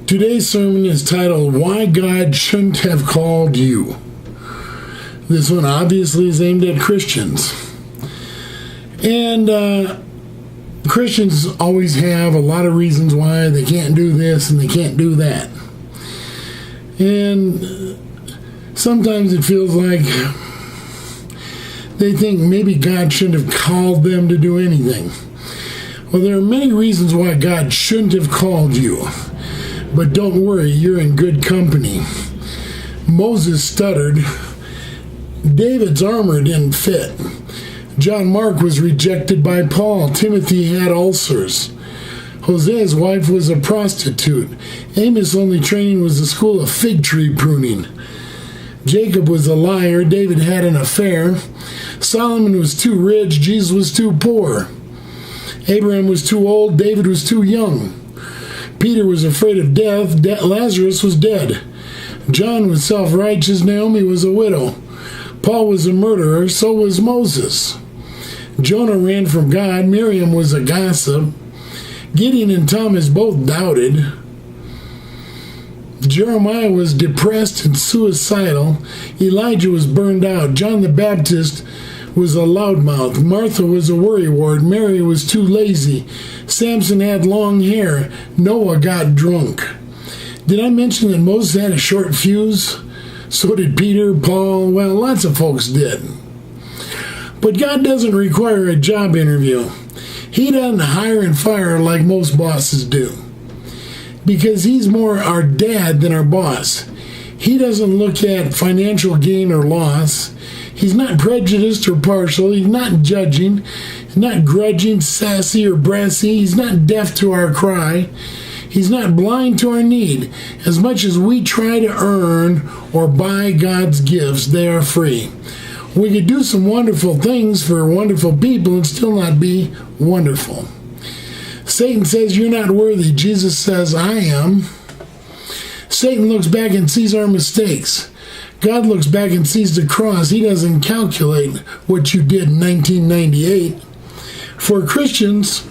Today's sermon is titled, Why God Shouldn't Have Called You. This one obviously is aimed at Christians. And Christians always have a lot of reasons why they can't do this and they can't do that. And sometimes it feels like they think maybe God shouldn't have called them to do anything. Well, there are many reasons why God shouldn't have called you. But don't worry, you're in good company. Moses stuttered. David's armor didn't fit. John Mark was rejected by Paul. Timothy had ulcers. Hosea's wife was a prostitute. Amos' only training was the school of fig tree pruning. Jacob was a liar. David had an affair. Solomon was too rich. Jesus was too poor. Abraham was too old. David was too young. Peter was afraid of death. Lazarus was dead. John was self-righteous. Naomi was a widow. Paul was a murderer. So was Moses. Jonah ran from God. Miriam was a gossip. Gideon and Thomas both doubted. Jeremiah was depressed and suicidal. Elijah was burned out. John the Baptist was a loudmouth. Martha was a worrywart. Mary was too lazy. Samson had long hair. Noah got drunk. Did I mention that Moses had a short fuse? So did Peter, Paul. Well, lots of folks did. But God doesn't require a job interview. He doesn't hire and fire like most bosses do. Because he's more our dad than our boss. He doesn't look at financial gain or loss. He's not prejudiced or partial. He's not judging. He's not grudging, sassy, or brassy. He's not deaf to our cry. He's not blind to our need. As much as we try to earn or buy God's gifts, they are free. We could do some wonderful things for wonderful people and still not be wonderful. Satan says you're not worthy. Jesus says I am. Satan looks back and sees our mistakes. God looks back and sees the cross. He doesn't calculate what you did in 1998. For Christians,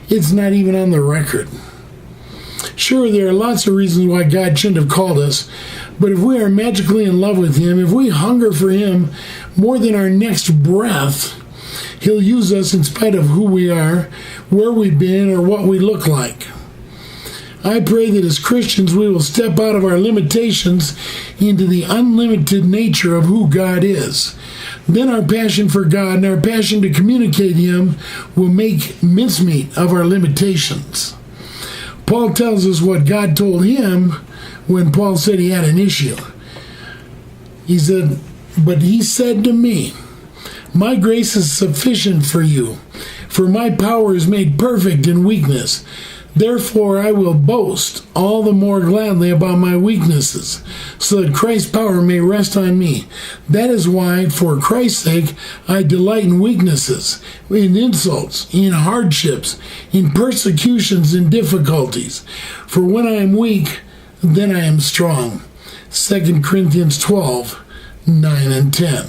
it's not even on the record. Sure, there are lots of reasons why God shouldn't have called us, but if we are magically in love with Him, if we hunger for Him more than our next breath, He'll use us in spite of who we are, where we've been, or what we look like. I pray that as Christians we will step out of our limitations into the unlimited nature of who God is. Then our passion for God and our passion to communicate Him will make mincemeat of our limitations. Paul tells us what God told him when Paul said he had an issue. He said, "But he said to me, my grace is sufficient for you, for my power is made perfect in weakness. Therefore I will boast all the more gladly about my weaknesses, so that Christ's power may rest on me. That is why, for Christ's sake, I delight in weaknesses, in insults, in hardships, in persecutions and difficulties. For when I am weak, then I am strong." 2 Corinthians 12, 9 and 10.